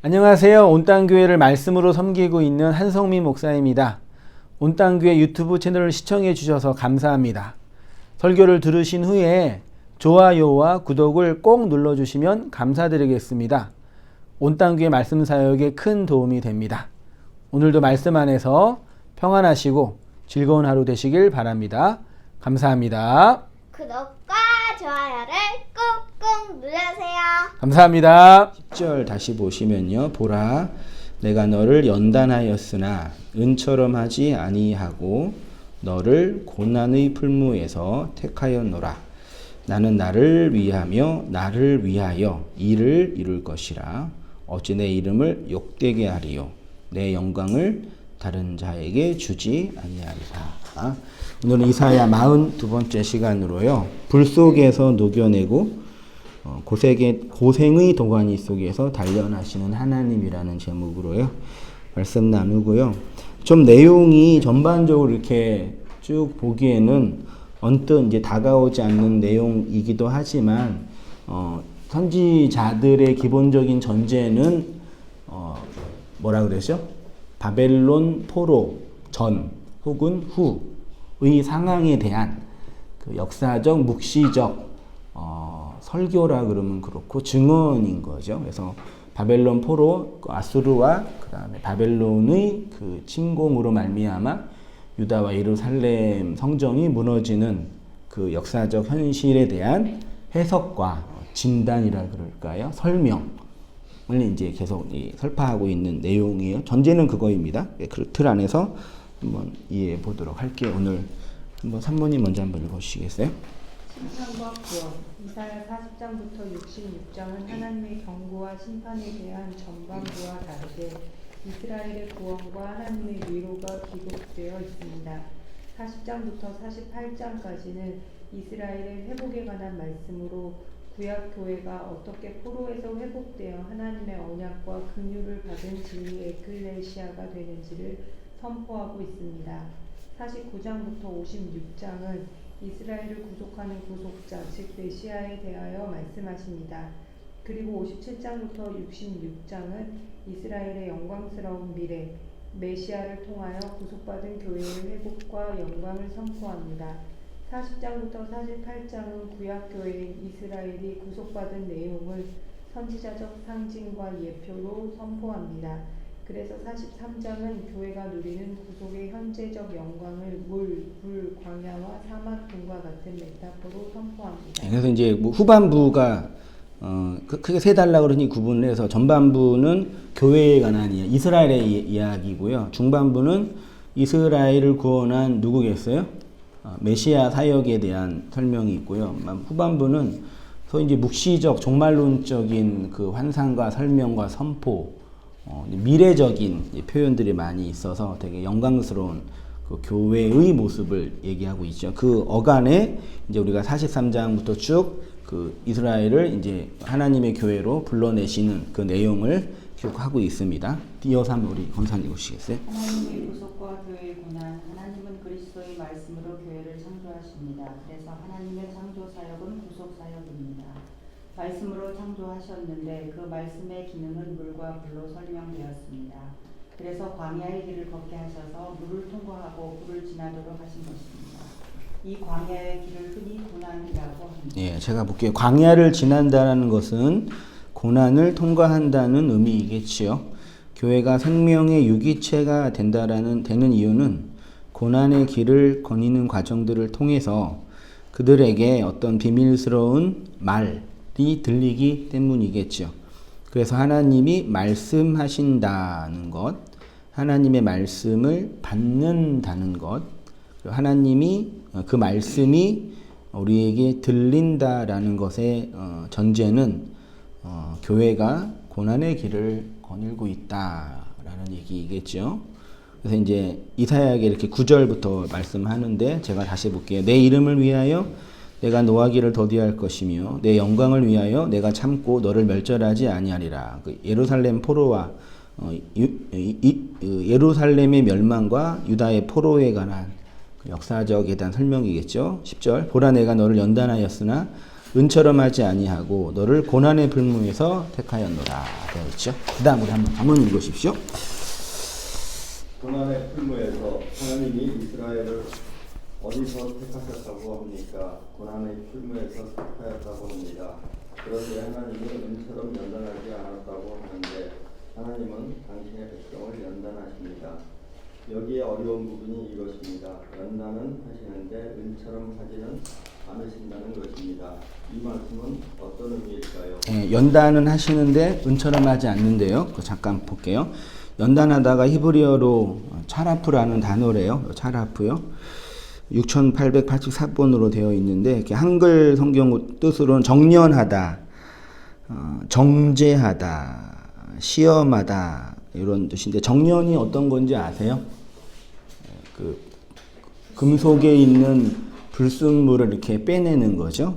안녕하세요. 온땅교회를 말씀으로 섬기고 있는 한성민 목사입니다. 온땅교회 유튜브 채널을 시청해 주셔서 감사합니다. 설교를 들으신 후에 좋아요와 구독을 꼭 눌러주시면 감사드리겠습니다. 온땅교회 말씀 사역에 큰 도움이 됩니다. 오늘도 말씀 안에서 평안하시고 즐거운 하루 되시길 바랍니다. 감사합니다. 구독과 좋아요를 꾹꾹 눌러주세요. 감사합니다. 10절 다시 보시면요. 보라, 내가 너를 연단하였으나 은처럼 하지 아니하고 너를 고난의 풀무에서 택하였노라. 나는 나를 위하며 나를 위하여 일을 이룰 것이라. 어찌 내 이름을 욕되게 하리요. 내 영광을 다른 자에게 주지 아니하리라. 오늘은 이사야 42번째 시간으로요. 불 속에서 녹여내고 고생의 도가니 속에서 단련하시는 하나님이라는 제목으로요. 말씀 나누고요. 좀 내용이 전반적으로 이렇게 쭉 보기에는 언뜻 이제 다가오지 않는 내용이기도 하지만 선지자들의 기본적인 전제는 뭐라 그러죠? 바벨론 포로 전 혹은 후의 상황에 대한 그 역사적 묵시적 설교라 그러면 그렇고 증언인 거죠. 그래서 바벨론 포로 아수르와 그다음에 바벨론의 그 침공으로 말미암아 유다와 예루살렘 성정이 무너지는 그 역사적 현실에 대한 해석과 진단이라 그럴까요? 설명을 이제 계속 설파하고 있는 내용이에요. 전제는 그거입니다. 그 틀 안에서 한번 이해해 보도록 할게요. 오늘 한번 산모님 먼저 한번 읽어주시겠어요? 심판과 구원. 이사야 40장부터 66장은 하나님의 경고와 심판에 대한 전반부와 다르게 이스라엘의 구원과 하나님의 위로가 기록되어 있습니다. 40장부터 48장까지는 이스라엘의 회복에 관한 말씀으로 구약 교회가 어떻게 포로에서 회복되어 하나님의 언약과 긍휼을 받은 진리의 에클레시아가 되는지를 선포하고 있습니다. 49장부터 56장은 이스라엘을 구속하는 구속자, 즉 메시아에 대하여 말씀하십니다. 그리고 57장부터 66장은 이스라엘의 영광스러운 미래, 메시아를 통하여 구속받은 교회의 회복과 영광을 선포합니다. 40장부터 48장은 구약교회인 이스라엘이 구속받은 내용을 선지자적 상징과 예표로 선포합니다. 그래서 43장은 교회가 누리는 구속의 현재적 영광을 물, 불, 광야와 사막 등과 같은 메타포로 선포합니다. 그래서 이제 뭐 후반부가 크게 세 달락으로 구분을 해서 전반부는 교회에 관한 이스라엘의 이야기고요. 중반부는 이스라엘을 구원한 누구겠어요? 메시아 사역에 대한 설명이 있고요. 후반부는 소위 이제 묵시적 종말론적인 그 환상과 설명과 선포, 미래적인 표현들이 많이 있어서 되게 영광스러운 그 교회의 모습을 얘기하고 있죠. 그 어간에 이제 우리가 43장부터 쭉 그 이스라엘을 이제 하나님의 교회로 불러내시는 그 내용을 기록하고 있습니다. 이어서 한번 우리 검사님 보시겠어요? 하나님의 구속과 교회의 고난. 하나님은 그리스도의 말씀으로 교회를 창조하십니다. 그래서 하나님의 창조 사역은 구속 사역입니다. 말씀으로 창조하셨는데 그 말씀의 기능은 물과 불로 설명되었습니다. 그래서 광야의 길을 걷게 하셔서 물을 통과하고 불을 지나도록 하신 것입니다. 이 광야의 길을 흔히 고난이라고 합니다. 예, 제가 볼게요. 광야를 지난다는 것은 고난을 통과한다는 의미이겠지요. 교회가 생명의 유기체가 되는 이유는 고난의 길을 거니는 과정들을 통해서 그들에게 어떤 비밀스러운 말이 들리기 때문이겠죠. 그래서 하나님이 말씀하신다는 것, 하나님의 말씀을 받는다는 것, 하나님이 그 말씀이 우리에게 들린다라는 것의 전제는 교회가 고난의 길을 거닐고 있다라는 얘기겠죠. 그래서 이제 이사야에게 이렇게 9절부터 말씀하는데 제가 다시 볼게요. 내 이름을 위하여 내가 노하기를 더디할 것이며 내 영광을 위하여 내가 참고 너를 멸절하지 아니하리라. 그 예루살렘 포로와 예루살렘의 멸망과 유다의 포로에 관한 역사적에 대한 설명이겠죠. 10절 보라 내가 너를 연단하였으나 은처럼 하지 아니하고 너를 고난의 불문에서 택하였노라 되어 있죠. 그 다음 우리 한번 읽으십시오. 고난의 풀무에서 하나님이 이스라엘을 어디서 택하셨다고 합니까? 고난의 풀무에서 택하였다고 합니다. 그런데 하나님은 은처럼 연단하지 않았다고 하는데 하나님은 당신의 백성을 연단하십니다. 여기에 어려운 부분이 이것입니다. 연단은 하시는데 은처럼 하지는 않으신다는 것입니다. 이 말씀은 어떤 의미일까요? 예, 연단은 하시는데 은처럼 하지 않는데요. 그거 잠깐 볼게요. 연단하다가 히브리어로 차라프라는 단어래요. 차라프요. 6884번으로 되어 있는데 이렇게 한글 성경 뜻으로는 정련하다, 정죄하다, 시험하다 이런 뜻인데 정련이 어떤 건지 아세요? 그 금속에 있는 불순물을 이렇게 빼내는 거죠.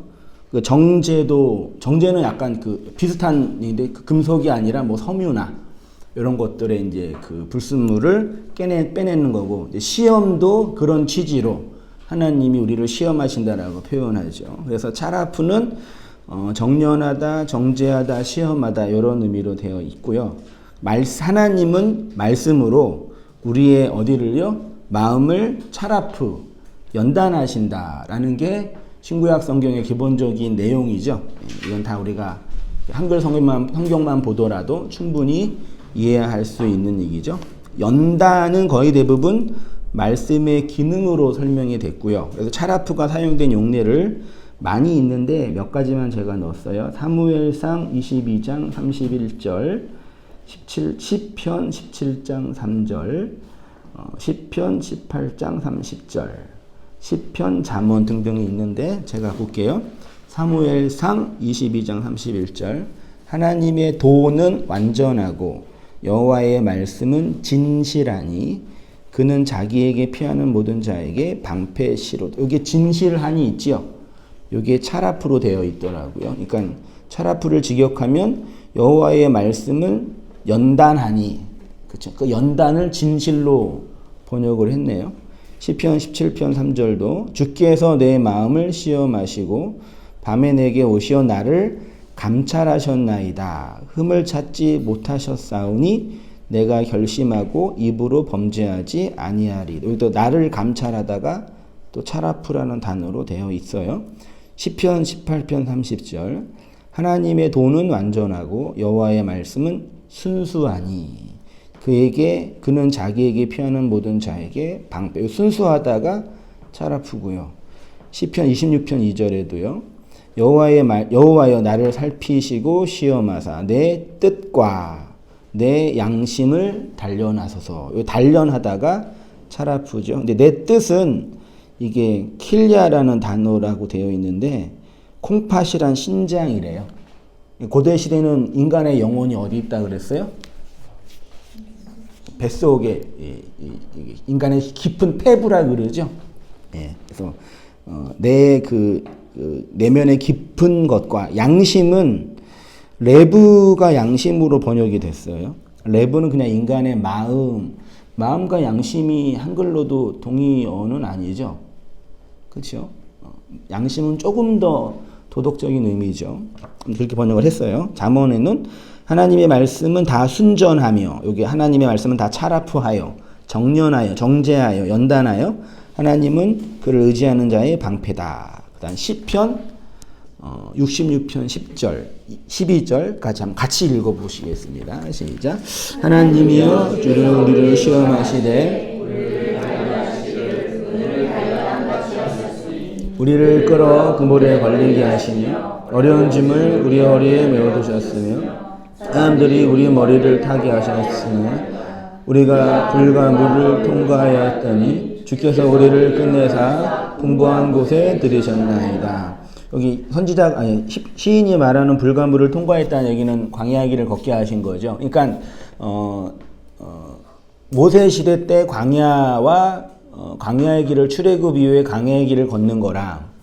그 정제는 약간 그 비슷한 인데 그 금속이 아니라 뭐 섬유나 이런 것들의 이제 그 불순물을 빼내는 거고, 이제 시험도 그런 취지로 하나님이 우리를 시험하신다라고 표현하죠. 그래서 차라프는 정련하다, 정죄하다, 시험하다 이런 의미로 되어 있고요. 하나님은 말씀으로 우리의 어디를요? 마음을 차라프, 연단하신다라는 게 신구약 성경의 기본적인 내용이죠. 이건 다 우리가 한글 성경만 보더라도 충분히 이해할 수 있는 얘기죠. 연단은 거의 대부분 말씀의 기능으로 설명이 됐고요. 그래서 차라프가 사용된 용례를 많이 있는데 몇 가지만 제가 넣었어요. 사무엘상 22장 31절, 시편 17장 3절, 시편 18장 30절, 시편 잠언 등등이 있는데 제가 볼게요. 사무엘상 22장 31절, 하나님의 도는 완전하고 여호와의 말씀은 진실하니 그는 자기에게 피하는 모든 자에게 방패시로. 여기 진실하니 있지요. 여기에 차라프로 되어 있더라고요. 그러니까 차라프를 직역하면 여호와의 말씀을 연단하니, 그렇죠? 그 연단을 진실로 번역을 했네요. 시편 17편 3절도 주께서 내 마음을 시험하시고 밤에 내게 오시어 나를 감찰하셨나이다. 흠을 찾지 못하셨사오니 내가 결심하고 입으로 범죄하지 아니하리. 여기도 나를 감찰하다가 또 차라프라는 단어로 되어 있어요. 시편 18편 30절 하나님의 도는 완전하고 여호와의 말씀은 순수하니 그는 자기에게 피하는 모든 자에게 방패. 순수하다가 차라프고요. 시편 26편 2절에도요. 여호와여 나를 살피시고 시험하사 내 뜻과 내 양심을 단련하소서. 단련하다가 차라프죠. 근데 내 뜻은 이게 킬리아라는 단어라고 되어 있는데 콩팥이란 신장이래요. 고대 시대는 인간의 영혼이 어디 있다 그랬어요? 뱃속에 인간의 깊은 폐부라 그러죠. 예, 그래서 내 내면의 깊은 것과 양심은 레브가 양심으로 번역이 됐어요. 레브는 그냥 인간의 마음과 양심이 한글로도 동의어는 아니죠. 그렇죠? 양심은 조금 더 도덕적인 의미죠. 그렇게 번역을 했어요. 잠언에는 하나님의 말씀은 다 순전하며, 여기 하나님의 말씀은 다 차라프하여, 정련하여, 정죄하여, 연단하여 하나님은 그를 의지하는 자의 방패다. 그다음 시편 66편 10절, 12절까지 한번 같이 읽어보시겠습니다. 시작. 하나님이여 주를 우리를 시험하시되 우리를 끌어 그물에 걸리게 하시며 어려운 짐을 우리 허리에 메워두셨으며 사람들이 우리 머리를 타게 하셨으며 우리가 불과 물을 통과하였더니 주께서 우리를 끝내사 풍부한 곳에 들이셨나이다. 여기 시인이 말하는 불과 물을 통과했다는 얘기는 광야 길을 걷게 하신 거죠. 그러니까 모세 시대 때 광야와 광야의 길을 출애굽 이후에 광야의 길을 걷는 거랑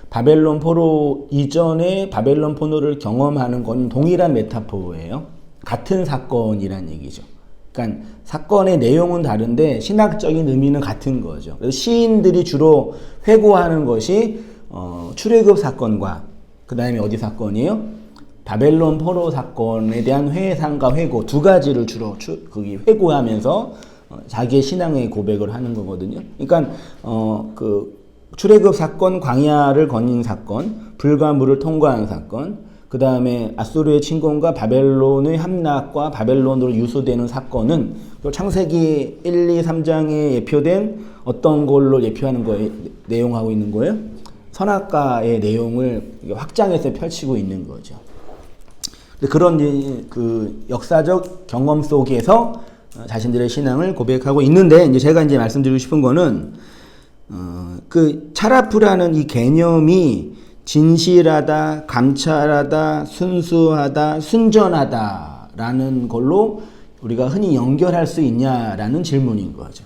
바벨론 포로 이전에 바벨론 포로를 경험하는 건 동일한 메타포예요. 같은 사건이란 얘기죠. 그러니까 사건의 내용은 다른데 신학적인 의미는 같은 거죠. 그래서 시인들이 주로 회고하는 것이 출애굽 사건과 그 다음에 어디 사건이에요? 바벨론 포로 사건에 대한 회상과 회고 두 가지를 주로 거기 회고하면서 자기의 신앙의 고백을 하는 거거든요. 그러니까 그 출애굽 사건, 광야를 거닌 사건, 불과 물을 통과한 사건, 그 다음에 아수르의 침공과 바벨론의 함락과 바벨론으로 유수되는 사건은 창세기 1, 2, 3장에 예표된 어떤 걸로 예표하는 거에 내용하고 있는 거예요? 선악과의 내용을 확장해서 펼치고 있는 거죠. 그런 그 역사적 경험 속에서 자신들의 신앙을 고백하고 있는데, 이제 제가 이제 말씀드리고 싶은 거는 그 차라프라는 이 개념이 진실하다, 감찰하다, 순수하다, 순전하다라는 걸로 우리가 흔히 연결할 수 있냐라는 질문인 거죠.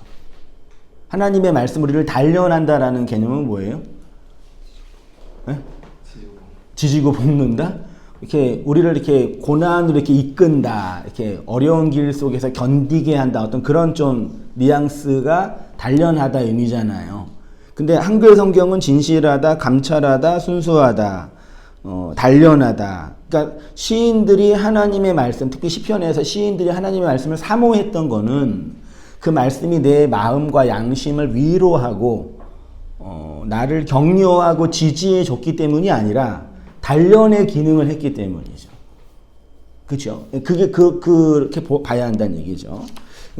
하나님의 말씀 우리를 단련한다라는 개념은 뭐예요? 네? 지지고 볶는다? 이렇게 우리를 이렇게 고난으로 이렇게 이끈다, 이렇게 어려운 길 속에서 견디게 한다, 어떤 그런 좀 뉘앙스가 단련하다 의미잖아요. 근데 한글 성경은 진실하다, 감찰하다, 순수하다, 단련하다. 그러니까 시인들이 하나님의 말씀, 특히 시편에서 시인들이 하나님의 말씀을 사모했던 거는 그 말씀이 내 마음과 양심을 위로하고 나를 격려하고 지지해 줬기 때문이 아니라 단련의 기능을 했기 때문이죠. 그렇죠? 그게 그렇게 봐야 한다는 얘기죠.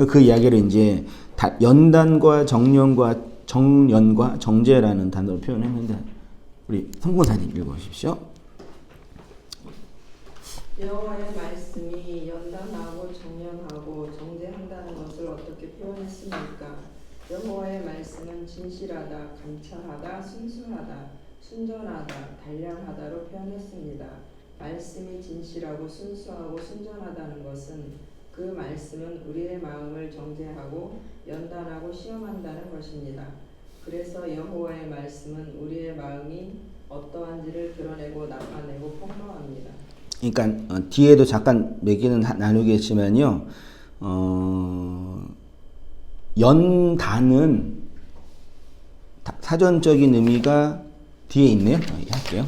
그 이야기를 이제 연단과 정연과 정제라는 단어로 표현했는데, 우리 성공사님 읽어주십시오. 여호와의 말씀이 연단하고 정령하고 정죄한다는 것을 어떻게 표현했습니까? 여호와의 말씀은 진실하다, 감찰하다, 순수하다, 순전하다, 단량하다로 표현했습니다. 말씀이 진실하고 순수하고 순전하다는 것은 그 말씀은 우리의 마음을 정죄하고 연단하고 시험한다는 것입니다. 그래서 여호와의 말씀은 우리의 마음이 어떠한지를 드러내고 나타내고 폭로합니다. 그러니까 뒤에도 잠깐 얘기는 나누겠지만요. 연단은 사전적인 의미가 뒤에 있네요. 할게요.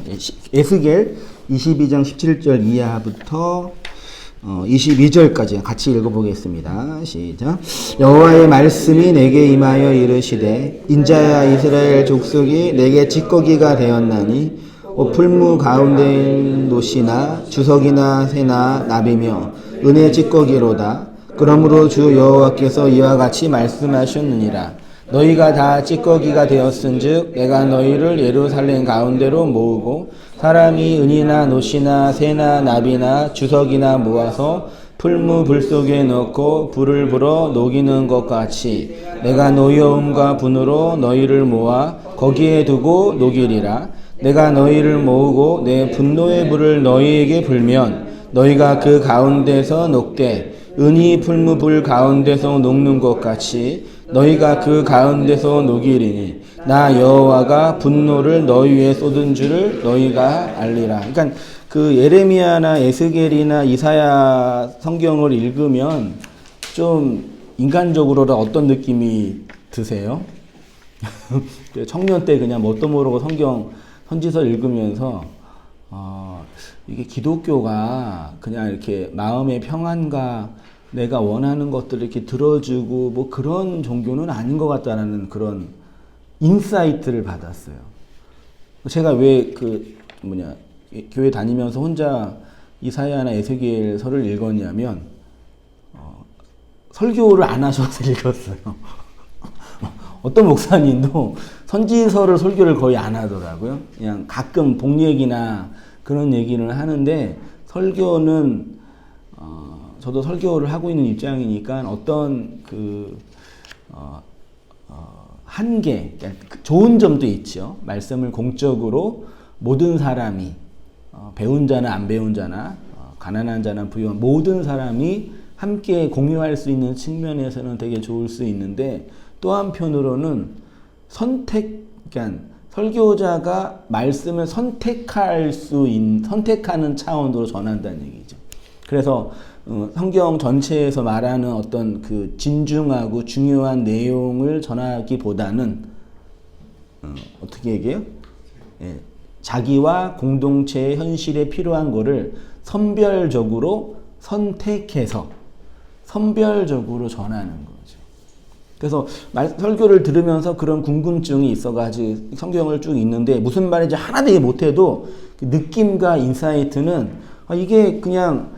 에스겔 22장 17절 이하부터 22절까지 같이 읽어보겠습니다. 시작. 여호와의 말씀이 내게 임하여 이르시되, 인자야, 이스라엘 족속이 내게 찌꺼기가 되었나니 풀무 가운데 노시나 주석이나 새나 나비며 은혜 찌꺼기로다. 그러므로 주 여호와께서 이와 같이 말씀하셨느니라. 너희가 다 찌꺼기가 되었은즉 내가 너희를 예루살렘 가운데로 모으고 사람이 은이나 노시나 새나 나비나 주석이나 모아서 풀무 불 속에 넣고 불을 불어 녹이는 것 같이 내가 노여움과 분으로 너희를 모아 거기에 두고 녹이리라. 내가 너희를 모으고 내 분노의 불을 너희에게 불면 너희가 그 가운데서 녹되 은이 풀무 불 가운데서 녹는 것 같이 너희가 그 가운데서 녹이리니 나 여호와가 분노를 너희 위에 쏟은 줄을 너희가 알리라. 그러니까 그 예레미야나 에스겔이나 이사야 성경을 읽으면 좀 인간적으로 어떤 느낌이 드세요? 청년 때 그냥 뭣도 모르고 성경 선지서 읽으면서 이게 기독교가 그냥 이렇게 마음의 평안과 내가 원하는 것들을 이렇게 들어주고 뭐 그런 종교는 아닌 것 같다라는 그런 인사이트를 받았어요. 제가 왜 교회 다니면서 혼자 이사야나 에스겔서를 읽었냐면 설교를 안 하셔서 읽었어요. 어떤 목사님도 선지서를 설교를 거의 안 하더라고요. 그냥 가끔 복 얘기나 그런 얘기를 하는데, 설교는 저도 설교를 하고 있는 입장이니까 어떤 한계, 좋은 점도 있죠. 말씀을 공적으로 모든 사람이 배운 자나 안 배운 자나 가난한 자나 부유한 모든 사람이 함께 공유할 수 있는 측면에서는 되게 좋을 수 있는데, 또 한편으로는 그러니까 설교자가 말씀을 선택하는 차원으로 전한다는 얘기죠. 그래서 성경 전체에서 말하는 어떤 그 진중하고 중요한 내용을 전하기보다는 어떻게 얘기해요? 예, 자기와 공동체의 현실에 필요한 거를 선별적으로 선택해서 선별적으로 전하는 거죠. 그래서 설교를 들으면서 그런 궁금증이 있어가지고 성경을 쭉 읽는데 무슨 말인지 하나도 이해 못해도 그 느낌과 인사이트는 이게 그냥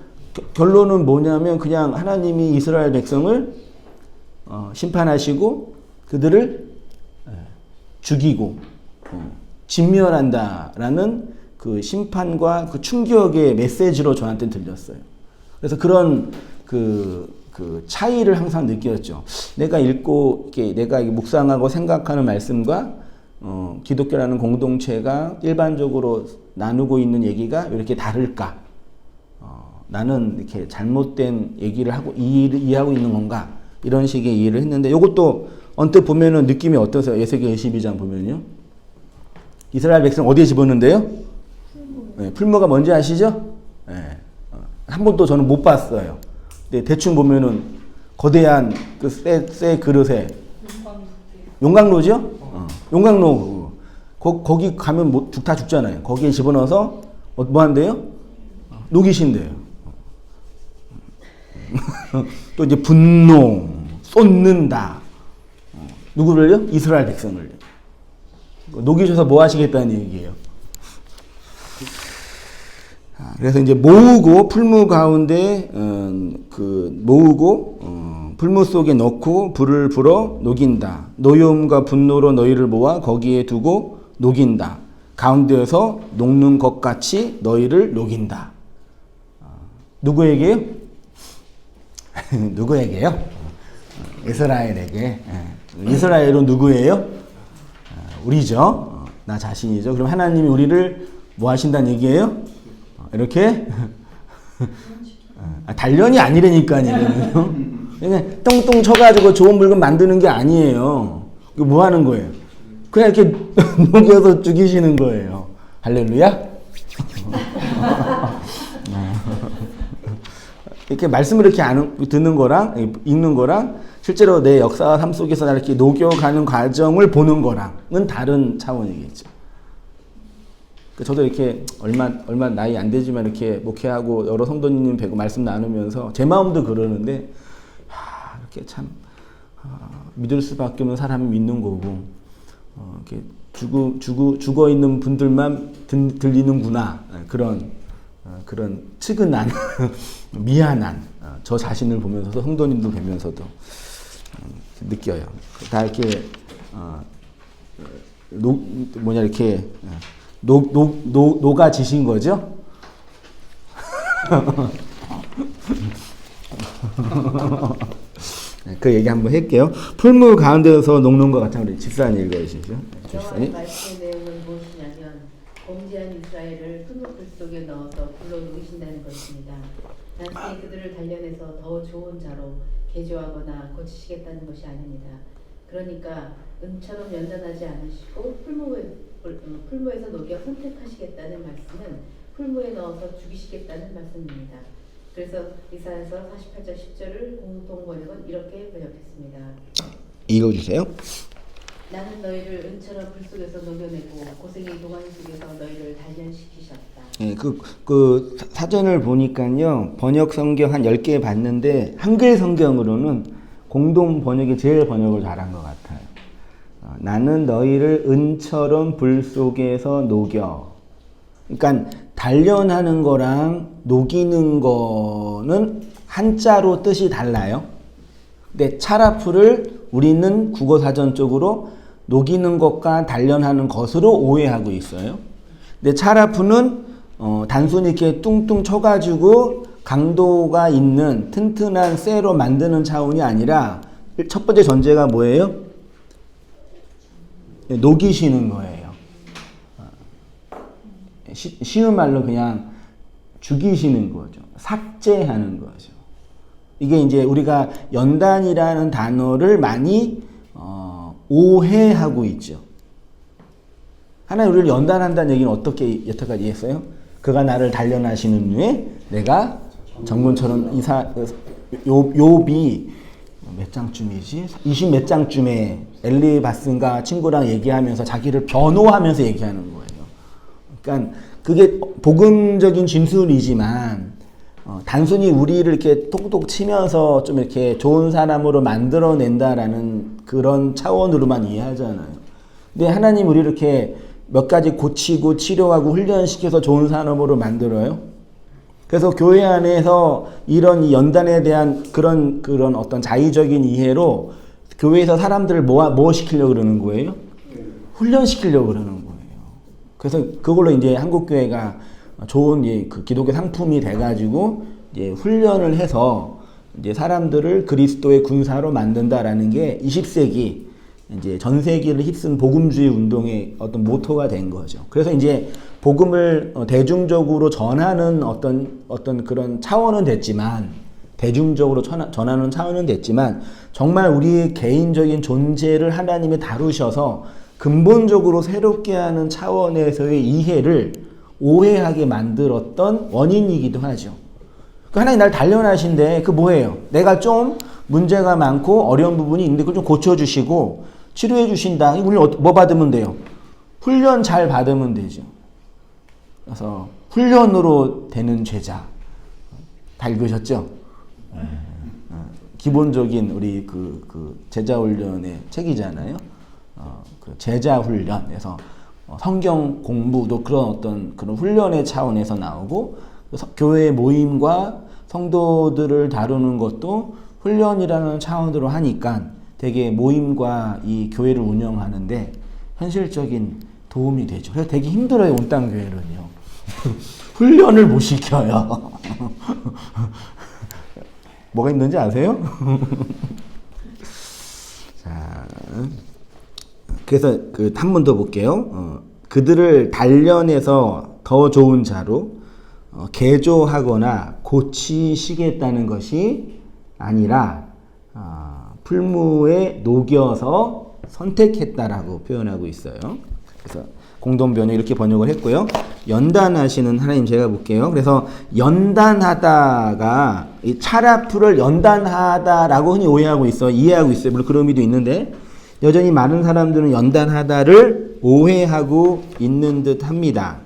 결론은 뭐냐면 그냥 하나님이 이스라엘 백성을 심판하시고 그들을 죽이고 진멸한다라는 그 심판과 그 충격의 메시지로 저한테 들렸어요. 그래서 그런 그 차이를 항상 느꼈죠. 내가 읽고 내가 묵상하고 생각하는 말씀과 기독교라는 공동체가 일반적으로 나누고 있는 얘기가 왜 이렇게 다를까? 나는 이렇게 잘못된 얘기를 하고 이해하고 있는 건가? 이런 식의 이해를 했는데 이것도 언뜻 보면은 느낌이 어떠세요? 에스겔 22장 보면요. 이스라엘 백성 어디에 집었는데요? 네, 풀무가 뭔지 아시죠? 네. 한 번도 저는 못 봤어요. 근데 대충 보면은 거대한 그 쇠 그릇에 용광로죠? 용광로 거기 가면 다 죽잖아요. 거기에 집어넣어서 뭐 한대요? 녹이신대요. 또 이제 분노, 쏟는다. 누구를요? 이스라엘 백성을요. 녹이셔서 뭐 하시겠다는 얘기예요. 그래서 이제 모으고 풀무 가운데 모으고 풀무 속에 넣고 불을 불어 녹인다. 노여움과 분노로 너희를 모아 거기에 두고 녹인다. 가운데에서 녹는 것 같이 너희를 녹인다. 누구에게요? 누구에게요? 이스라엘에게. 이스라엘은 누구예요? 우리죠. 나 자신이죠. 그럼 하나님이 우리를 뭐 하신다는 얘기예요? 이렇게 단련이 아니라니까요. 그냥 똥똥 쳐가지고 좋은 물건 만드는 게 아니에요. 뭐 하는 거예요? 그냥 이렇게 녹여서 죽이시는 거예요. 할렐루야. 이렇게 말씀을 이렇게 듣는 거랑 읽는 거랑 실제로 내 역사와 삶 속에서 이렇게 녹여가는 과정을 보는 거랑은 다른 차원이겠죠. 저도 이렇게 얼마 나이 안 되지만 이렇게 목회하고 여러 성도님 뵈고 말씀 나누면서 제 마음도 그러는데 이렇게 참 믿을 수밖에 없는 사람이 믿는 거고 이렇게 죽어 있는 분들만 들리는구나 그런 측은한 느끼한 저 자신을 보면서도 성도님들 뵈면서도 느껴요. 다 이렇게 이렇게 녹아지신 거죠? 그 얘기 한번 할게요. 풀무 가운데서 녹는 것 같은 우리 집사님 읽어주시죠. 여호와의 말씀의 내용은 무엇이냐면 범죄한 이스라엘을 풀무불 속에 넣어서 불로 녹이신다는 것입니다. 단순히 그들을 단련해서 더 좋은 자로 개조하거나 고치시겠다는 것이 아닙니다. 그러니까 은처럼 연단하지 않으시고 풀무에서 녹여 선택하시겠다는 말씀은 풀무에 넣어서 죽이시겠다는 말씀입니다. 그래서 이사야서 48장 10절을 공통 번역은 이렇게 번역했습니다. 읽어주세요. 나는 너희를 은처럼 불 속에서 녹여내고 고생의 동안 속에서 너희를 단련시키셨다. 네, 그 사전을 보니까요. 번역 성경 한 10개 봤는데 한글 성경으로는 공동 번역이 제일 번역을 잘한 것 같아요. 나는 너희를 은처럼 불 속에서 녹여. 그러니까 단련하는 거랑 녹이는 거는 한자로 뜻이 달라요. 근데 차라프를 우리는 국어사전 쪽으로 녹이는 것과 단련하는 것으로 오해하고 있어요. 근데 차라프는 단순히 이렇게 뚱뚱 쳐가지고 강도가 있는 튼튼한 쇠로 만드는 차원이 아니라 첫 번째 전제가 뭐예요? 녹이시는 거예요. 쉬운 말로 그냥 죽이시는 거죠. 삭제하는 거죠. 이게 이제 우리가 연단이라는 단어를 많이 오해하고 있죠. 하나님 우리를 연단한다는 얘기는 어떻게 여태까지 이해했어요? 그가 나를 단련하시는 후에 내가 정금처럼 욥이 몇 장쯤이지? 20 몇 장쯤에 엘리바스인가 친구랑 얘기하면서 자기를 변호하면서 얘기하는 거예요. 그러니까 그게 복음적인 진술이지만 단순히 우리를 이렇게 톡톡 치면서 좀 이렇게 좋은 사람으로 만들어낸다라는 그런 차원으로만 이해하잖아요. 근데 하나님 우리를 이렇게 몇 가지 고치고 치료하고 훈련시켜서 좋은 사람으로 만들어요. 그래서 교회 안에서 이런 이 연단에 대한 그런 어떤 자의적인 이해로 교회에서 사람들을 뭐 시키려고 그러는 거예요? 훈련시키려고 그러는 거예요. 그래서 그걸로 이제 한국교회가 좋은 그 기독교 상품이 돼가지고 이제 훈련을 해서 이제 사람들을 그리스도의 군사로 만든다라는 게 20세기 이제 전 세계를 휩쓴 복음주의 운동의 어떤 모토가 된 거죠. 그래서 이제 복음을 대중적으로 전하는 어떤 그런 차원은 됐지만 대중적으로 전하는 차원은 됐지만 정말 우리의 개인적인 존재를 하나님이 다루셔서 근본적으로 새롭게 하는 차원에서의 이해를 오해하게 만들었던 원인이기도 하죠. 하나님 날 단련하신데 그 뭐예요? 내가 좀 문제가 많고 어려운 부분이 있는데 그걸 좀 고쳐주시고 치료해 주신다. 우리 뭐 받으면 돼요? 훈련 잘 받으면 되죠. 그래서 훈련으로 되는 제자 다 읽으셨죠? 기본적인 우리 그 제자 훈련의 책이잖아요. 그 제자 훈련에서 성경 공부도 그런 훈련의 차원에서 나오고 교회 모임과 성도들을 다루는 것도 훈련이라는 차원으로 하니까 되게 모임과 이 교회를 운영하는데 현실적인 도움이 되죠. 그래서 되게 힘들어요, 온땅 교회는요. 훈련을 못 시켜요. 뭐가 있는지 아세요? 자, 그래서 한 번 더 볼게요. 그들을 단련해서 더 좋은 자로 개조하거나 고치시겠다는 것이 아니라 풀무에 녹여서 선택했다라고 표현하고 있어요. 그래서 공동변호 이렇게 번역을 했고요. 연단하시는 하나님 제가 볼게요. 그래서 연단하다가 이 차라풀을 연단하다라고 흔히 오해하고 있어 이해하고 있어요. 물론 그런 의미도 있는데 여전히 많은 사람들은 연단하다를 오해하고 있는 듯합니다.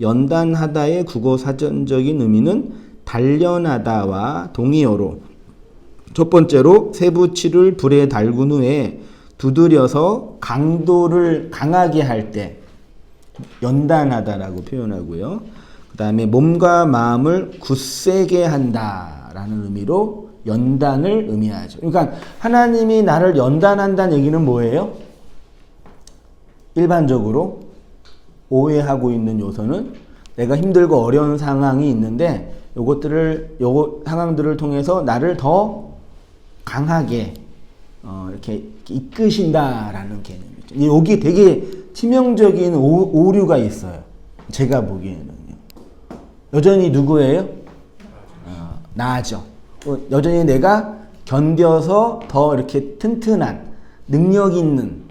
연단하다의 국어 사전적인 의미는 단련하다와 동의어로 첫 번째로 쇠붙이를 불에 달군 후에 두드려서 강도를 강하게 할 때 연단하다라고 표현하고요. 그 다음에 몸과 마음을 굳세게 한다라는 의미로 연단을 의미하죠. 그러니까 하나님이 나를 연단한다는 얘기는 뭐예요? 일반적으로 오해하고 있는 요소는 내가 힘들고 어려운 상황이 있는데 요거 상황들을 통해서 나를 더 강하게 이렇게 이끄신다라는 개념이죠. 여기 되게 치명적인 오류가 있어요. 제가 보기에는요. 여전히 누구예요? 나죠. 여전히 내가 견뎌서 더 이렇게 튼튼한 능력 있는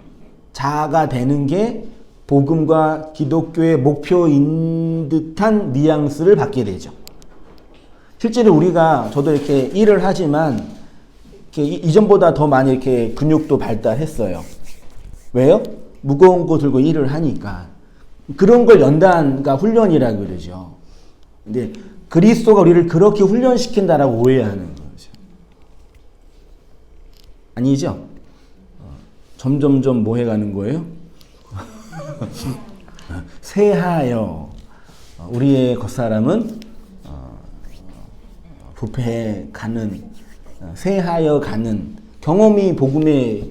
자아가 되는 게 복음과 기독교의 목표인 듯한 뉘앙스를 받게 되죠. 실제로 저도 이렇게 일을 하지만 이전보다 더 많이 이렇게 근육도 발달했어요. 왜요? 무거운 거 들고 일을 하니까. 그런 걸 연단과 훈련이라고 그러죠. 근데 그리스도가 우리를 그렇게 훈련시킨다라고 오해하는 거죠. 아니죠? 점점점 뭐 해가는 거예요? 쇠하여 우리의 겉사람은 부패해 가는 쇠하여 가는 경험이 복음의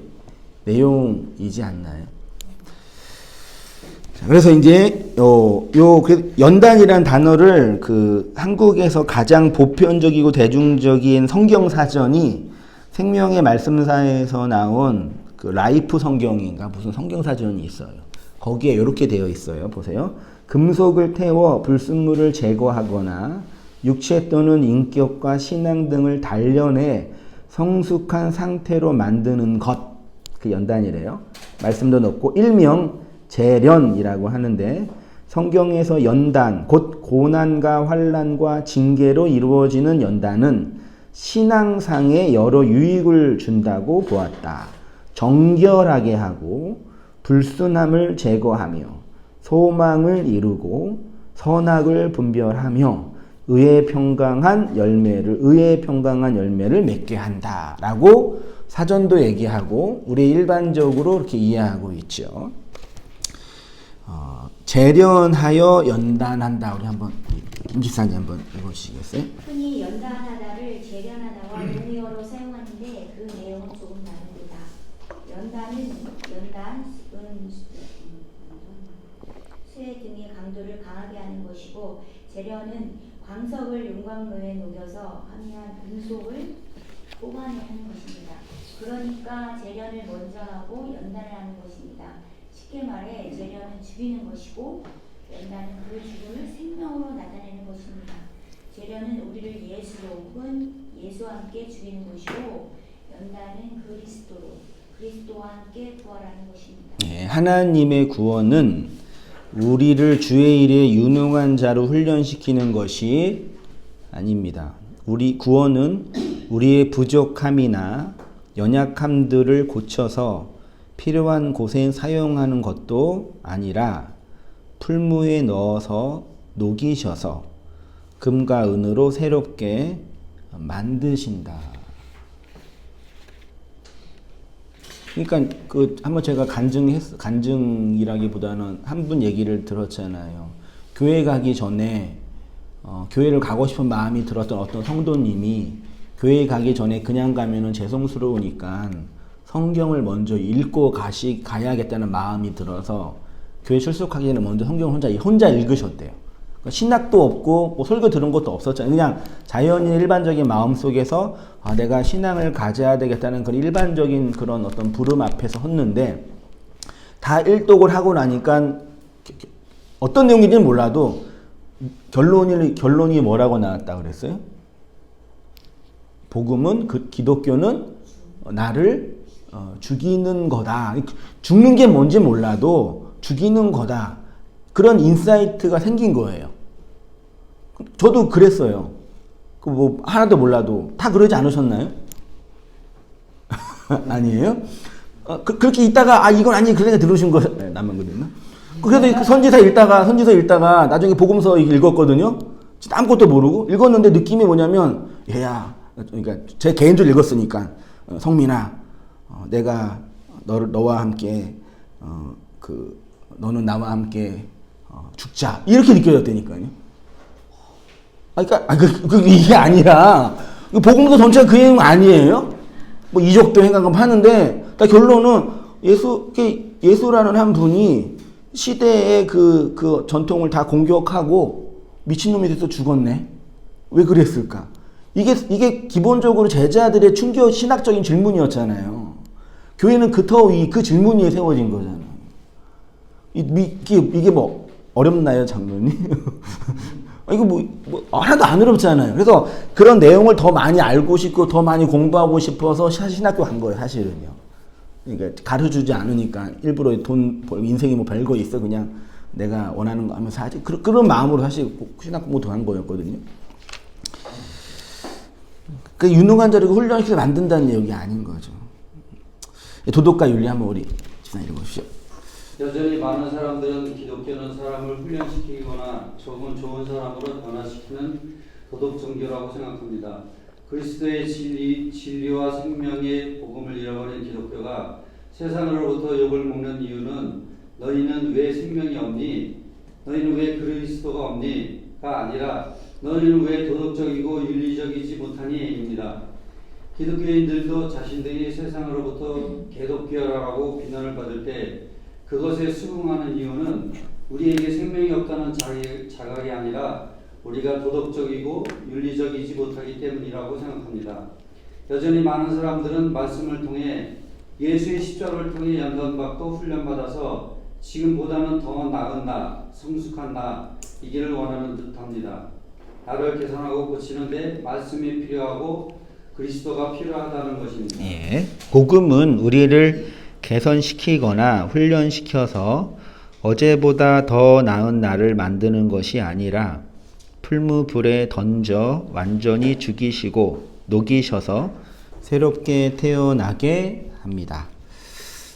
내용이지 않나요? 자, 그래서 이제 연단이란 단어를 한국에서 가장 보편적이고 대중적인 성경 사전이 생명의 말씀사에서 나온 라이프 성경인가 무슨 성경 사전이 있어요. 거기에 이렇게 되어 있어요. 보세요. 금속을 태워 불순물을 제거하거나 육체 또는 인격과 신앙 등을 단련해 성숙한 상태로 만드는 것. 그 연단이래요. 말씀도 넣고 일명 재련이라고 하는데 성경에서 연단, 곧 고난과 환난과 징계로 이루어지는 연단은 신앙상에 여러 유익을 준다고 보았다. 정결하게 하고 불순함을 제거하며 소망을 이루고 선악을 분별하며 의에 평강한 열매를 맺게 한다라고 사전도 얘기하고 우리 일반적으로 이렇게 이해하고 있죠. 재련하여 연단한다. 우리 한번 김 지사님 한번 읽어주시겠어요? 흔히 연단하다를 재련하다와 동의어로 사용하는데 그 내용은 조금 다릅니다. 연단, 쇠 등의 강도를 강하게 하는 것이고 재련은 광석을 용광로에 녹여서 함유한 금속을 뽑아내는 것입니다. 그러니까 재련을 먼저 하고 연단을 하는 것입니다. 쉽게 말해 재련은 죽이는 것이고 연단은 그 죽음을 생명으로 나타내는 것입니다. 재련은 우리를 예수로 혹은 예수와 함께 죽이는 것이고 연단은 그리스도와 함께 부활하는 것입니다. 네, 하나님의 구원은 우리를 주의 일에 유능한 자로 훈련시키는 것이 아닙니다. 우리 구원은 우리의 부족함이나 연약함들을 고쳐서 필요한 곳에 사용하는 것도 아니라 풀무에 넣어서 녹이셔서 금과 은으로 새롭게 만드신다. 그러니까 한번 제가 간증이라기보다는 한 분 얘기를 들었잖아요. 교회 가기 전에 교회를 가고 싶은 마음이 들었던 어떤 성도님이 교회 가기 전에 그냥 가면은 죄송스러우니까 성경을 먼저 읽고 가야겠다는 마음이 들어서 교회 출석하기 전에 먼저 성경을 혼자 읽으셨대요. 그러니까 신학도 없고 뭐 설교 들은 것도 없었잖아요. 그냥 자연인 일반적인 마음 속에서 내가 신앙을 가져야 되겠다는 그런 일반적인 그런 어떤 부름 앞에서 섰는데 다 일독을 하고 나니까 어떤 내용인지는 몰라도 결론이 뭐라고 나왔다 그랬어요? 복음은 기독교는 나를 죽이는 거다. 죽는 게 뭔지 몰라도 죽이는 거다. 그런 인사이트가 생긴 거예요. 저도 그랬어요. 뭐 하나도 몰라도 다 그러지 않으셨나요? 아니에요? 그렇게 있다가 이건 아니 그러니까 들으신 거 나만 그랬나? 그래도 선지서 읽다가 나중에 복음서 읽었거든요. 진짜 아무것도 모르고 읽었는데 느낌이 뭐냐면 얘야, 그러니까 제 개인적으로 읽었으니까 성민아, 내가 너와 함께 너는 나와 함께 죽자 이렇게 느껴졌다니까요. 그러니까 이게 아니라 복음서 전체가 그 내용 아니에요. 뭐 이적도 행하고 하는데 결론은 예수라는 한 분이 시대의 그 전통을 다 공격하고 미친놈이 돼서 죽었네. 왜 그랬을까? 이게 기본적으로 제자들의 신학적인 질문이었잖아요. 교회는 그 질문 위에 세워진 거잖아요. 이게 뭐 어렵나요, 장로님? 이거 뭐 하나도 안 어렵잖아요. 그래서 그런 내용을 더 많이 알고 싶고 더 많이 공부하고 싶어서 신학교 간 거예요, 사실은요. 그러니까 가르쳐주지 않으니까 일부러 인생이 뭐 별거 있어 그냥 내가 원하는 거 하면서 하지. 그런 마음으로 사실 신학 공부 한 거였거든요. 그 유능한 자를 훈련시켜서 만든다는 내용이 아닌 거죠. 도덕과 윤리 한번 우리 집사님 읽어보십시오. 여전히 많은 사람들은 기독교는 사람을 훈련시키거나 좋은 사람으로 변화시키는 도덕 종교라고 생각합니다. 그리스도의 진리와 생명의 복음을 잃어버린 기독교가 세상으로부터 욕을 먹는 이유는 너희는 왜 생명이 없니? 너희는 왜 그리스도가 없니? 가 아니라 너희는 왜 도덕적이고 윤리적이지 못하니?입니다. 기독교인들도 자신들이 세상으로부터 개독교라고 비난을 받을 때 그것에 수긍하는 이유는 우리에게 생명이 없다는 자각이 아니라 우리가 도덕적이고 윤리적이지 못하기 때문이라고 생각합니다. 여전히 많은 사람들은 말씀을 통해 예수의 십자가를 통해 연단받고 훈련받아서 지금보다는 더 나은 나, 성숙한 나이기를 원하는 듯합니다. 나를 개선하고 고치는데 말씀이 필요하고 그리스도가 필요하다는 것입니다. 예, 복음은 우리를 개선시키거나 훈련시켜서 어제보다 더 나은 나를 만드는 것이 아니라 풀무불에 던져 완전히 죽이시고 녹이셔서 새롭게 태어나게 합니다.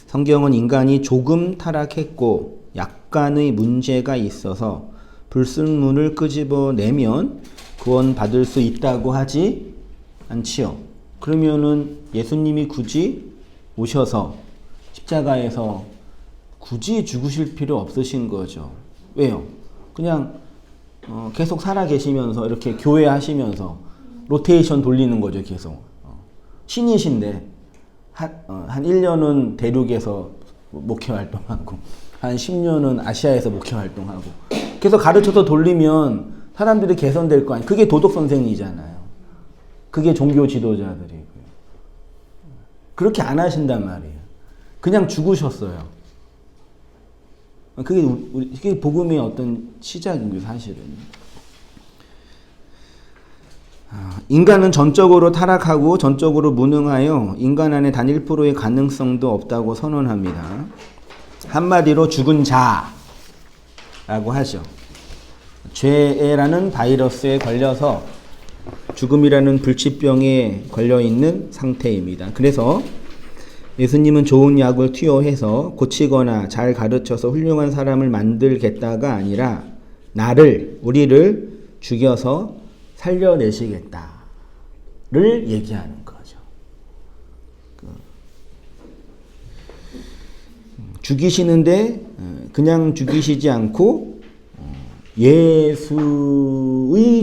성경은 인간이 조금 타락했고 약간의 문제가 있어서 불순물을 끄집어내면 구원받을 수 있다고 하지 않지요. 그러면은 예수님이 굳이 오셔서 십자가에서 굳이 죽으실 필요 없으신 거죠. 왜요? 그냥 계속 살아 계시면서 이렇게 교회 하시면서 로테이션 돌리는 거죠. 계속. 신이신데 한 1년은 대륙에서 목회 활동하고 한 10년은 아시아에서 목회 활동하고 계속 가르쳐서 돌리면 사람들이 개선될 거 아니에요. 그게 도덕 선생이잖아요. 그게 종교 지도자들이고요. 그렇게 안 하신단 말이에요. 그냥 죽으셨어요. 그게 복음의 어떤 시작인 거예요, 사실은. 인간은 전적으로 타락하고 전적으로 무능하여 인간 안에 단 1%의 가능성도 없다고 선언합니다. 한마디로 죽은 자라고 하죠. 죄라는 바이러스에 걸려서 죽음이라는 불치병에 걸려있는 상태입니다. 그래서 예수님은 좋은 약을 투여해서 고치거나 잘 가르쳐서 훌륭한 사람을 만들겠다가 아니라 우리를 죽여서 살려내시겠다를 얘기하는 거죠. 죽이시는데 그냥 죽이시지 않고 예수의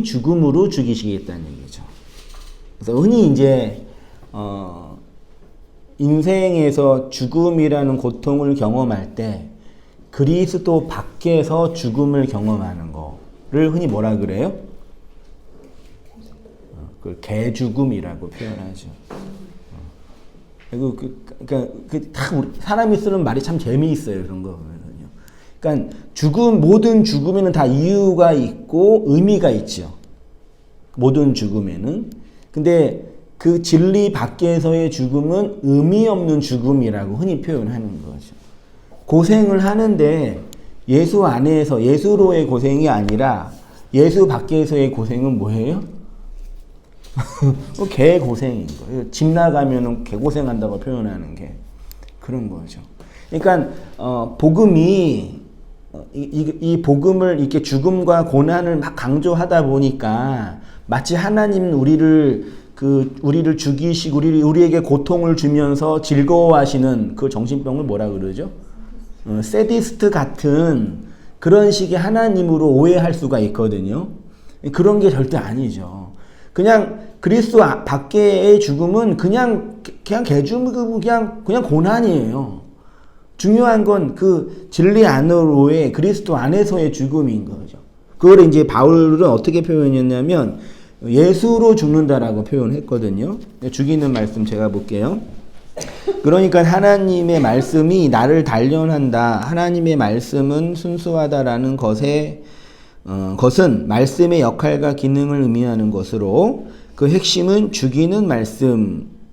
죽음으로 죽이시겠다는 얘기죠. 그래서 흔히 이제 인생에서 죽음이라는 고통을 경험할 때 그리스도 밖에서 죽음을 경험하는 거를 흔히 뭐라 그래요? 그 개죽음이라고 표현하죠. 그러니까 사람이 쓰는 말이 참 재미있어요. 그런 거 보면요. 그러니까 모든 죽음에는 다 이유가 있고 의미가 있죠. 모든 죽음에는. 근데 그 진리 밖에서의 죽음은 의미 없는 죽음이라고 흔히 표현하는 거죠. 고생을 하는데 예수 안에서 예수로의 고생이 아니라 예수 밖에서의 고생은 뭐예요? 개고생인 거예요. 집 나가면은 개고생한다고 표현하는 게 그런 거죠. 그러니까 복음이 이 복음을 이렇게 죽음과 고난을 막 강조하다 보니까 마치 하나님은 우리를 죽이시고 우리에게 고통을 주면서 즐거워하시는 그 정신병을 뭐라 그러죠? 세디스트 같은 그런 식의 하나님으로 오해할 수가 있거든요. 그런 게 절대 아니죠. 그냥 그리스도 밖의 죽음은 그냥 개죽음, 그냥 고난이에요. 중요한 건 그 진리 안으로의 그리스도 안에서의 죽음인 거죠. 그걸 이제 바울은 어떻게 표현했냐면 예수로 죽는다라고 표현했거든요. 죽이는 말씀 제가 볼게요. 그러니까 하나님의 말씀이 나를 단련한다. 하나님의 말씀은 순수하다라는 것은 말씀의 역할과 기능을 의미하는 것으로 그 핵심은 죽이는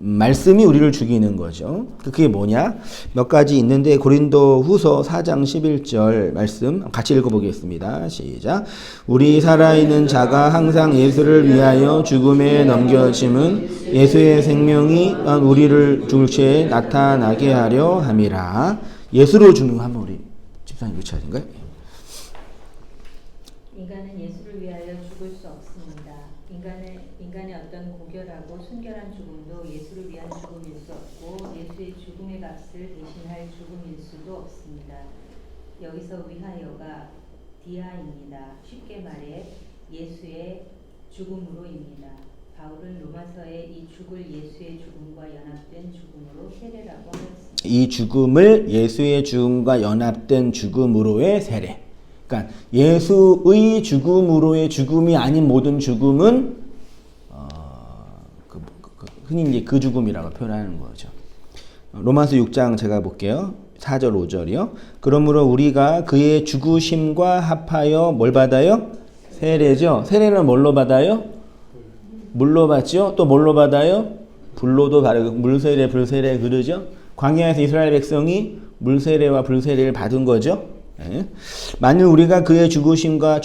말씀이 우리를 죽이는 거죠. 그게 뭐냐? 몇 가지 있는데 고린도후서 4장 11절 말씀 같이 읽어보겠습니다. 시작. 우리 살아있는 자가 항상 예수를 위하여 죽음에 넘겨짐은 예수의 생명이 우리를 죽을 때에 나타나게 하려 함이라. 예수로 죽는 거 한번 우리 집사님 외쳐야인가요? 인간은 예수를 위하여 죽을 수 없습니다. 인간의 어떤 고결하고 순결한 죽음도 예수를 위한 죽음일 수 없고 예수의 죽음의 값을 대신할 죽음일 수도 없습니다. 여기서 위하여가 디아입니다. 쉽게 말해 예수의 죽음으로입니다. 바울은 로마서에 이 죽을 예수의 죽음과 연합된 죽음으로 세례라고 하였습니다. 이 죽음을 예수의 죽음과 연합된 죽음으로의 세례. 그러니까 예수의 죽음으로의 죽음이 아닌 모든 죽음은 흔히 이제 그 죽음이라고 표현하는 거죠. 로마서 6장 제가 볼게요. 4절 5절이요. 그러므로 우리가 그의 죽으심과 합하여 뭘 받아요? 세례죠. 세례는 뭘로 받아요? 물로 받죠. 또 뭘로 받아요? 불로도 받고 물세례, 불세례 그러죠. 광야에서 이스라엘 백성이 물세례와 불세례를 받은 거죠. 네. 만일 우리가 그의 죽으심과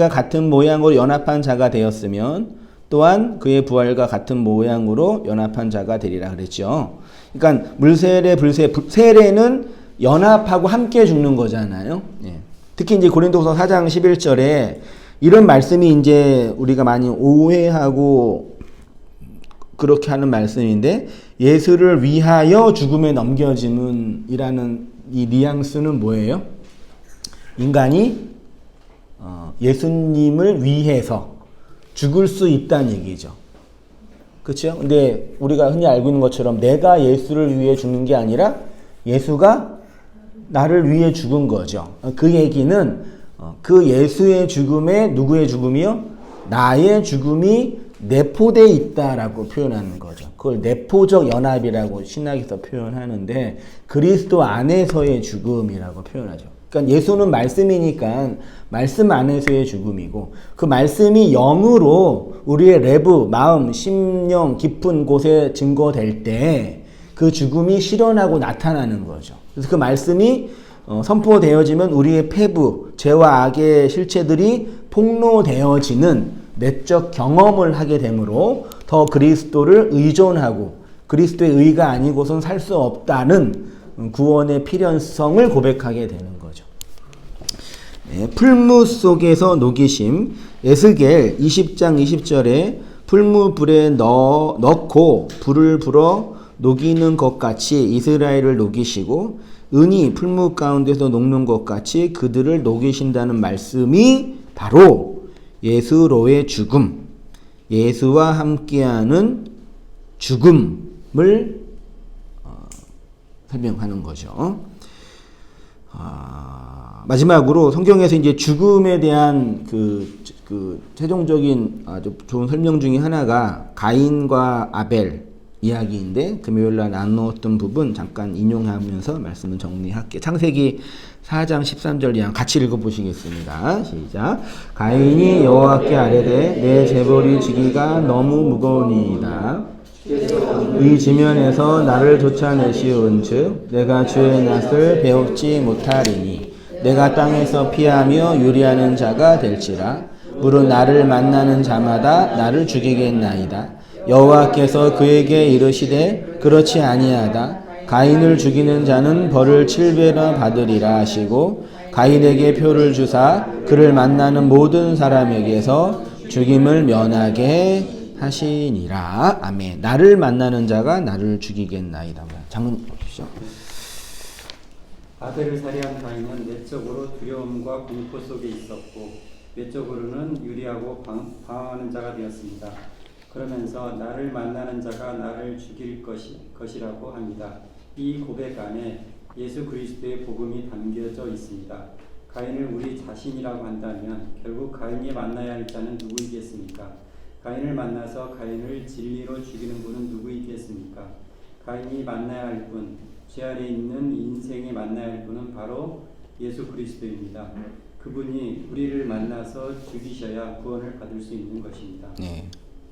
같은 모양으로 연합한 자가 되었으면 또한 그의 부활과 같은 모양으로 연합한 자가 되리라 그랬죠. 그러니까 물세례, 세례는 연합하고 함께 죽는 거잖아요. 예. 특히 이제 고린도서 4장 11절에 이런 말씀이 이제 우리가 많이 오해하고 그렇게 하는 말씀인데, 예수를 위하여 죽음에 넘겨짐은이라는 이 뉘앙스는 뭐예요? 인간이 예수님을 위해서 죽을 수 있다는 얘기죠. 그렇죠? 근데 우리가 흔히 알고 있는 것처럼 내가 예수를 위해 죽는 게 아니라 예수가 나를 위해 죽은 거죠. 그 얘기는 그 예수의 죽음에 누구의 죽음이요? 나의 죽음이 내포되어 있다라고 표현하는 거죠. 그걸 내포적 연합이라고 신학에서 표현하는데, 그리스도 안에서의 죽음이라고 표현하죠. 그러니까 예수는 말씀이니까 말씀 안에서의 죽음이고, 그 말씀이 영으로 우리의 내부, 마음, 심령 깊은 곳에 증거될 때 그 죽음이 실현하고 나타나는 거죠. 그래서 그 말씀이 선포되어지면 우리의 폐부, 죄와 악의 실체들이 폭로되어지는 내적 경험을 하게 되므로 더 그리스도를 의존하고 그리스도의 의가 아니고선 살 수 없다는 구원의 필연성을 고백하게 되는 거죠. 네, 풀무 속에서 녹이심. 에스겔 20장 20절에 풀무 불에 넣고 불을 불어 녹이는 것 같이 이스라엘을 녹이시고 은이 풀무 가운데서 녹는 것 같이 그들을 녹이신다는 말씀이 바로 예수로의 죽음, 예수와 함께하는 죽음을 설명하는 거죠. 마지막으로 성경에서 이제 죽음에 대한 그 최종적인 아주 좋은 설명 중에 하나가 가인과 아벨 이야기인데, 금요일날 나누었던 부분 잠깐 인용하면서 말씀을 정리할게요. 창세기 4장 13절 이하 같이 읽어보시겠습니다. 시작. 가인이 여호와께 아뢰되 내 재벌이 지기가 너무 무거우니이다. 이 지면에서 나를 쫓아내시온즉 내가 주의 낯을 배웁지 못하리니 내가 땅에서 피하며 유리하는 자가 될지라. 물은 나를 만나는 자마다 나를 죽이겠나이다. 여호와께서 그에게 이르시되 그렇지 아니하다. 가인을 죽이는 자는 벌을 7배나 받으리라 하시고 가인에게 표를 주사 그를 만나는 모든 사람에게서 죽임을 면하게 하시니라. 아멘. 나를 만나는 자가 나를 죽이겠나이다. 장문 보십시오. 아벨을 살해한 가인은 내적으로 두려움과 공포 속에 있었고 외적으로는 유리하고 방황하는 자가 되었습니다. 그러면서 나를 만나는 자가 나를 죽일 것이라고 합니다. 이 고백 안에 예수 그리스도의 복음이 담겨져 있습니다. 가인을 우리 자신이라고 한다면 결국 가인이 만나야 할 자는 누구이겠습니까? 가인을 만나서 가인을 진리로 죽이는 분은 누구이겠습니까? 가인이 만나야 할 분, 죄 안에 있는 인생이 만나야 할 분은 바로 예수 그리스도입니다. 그분이 우리를 만나서 죽이셔야 구원을 받을 수 있는 것입니다. 네.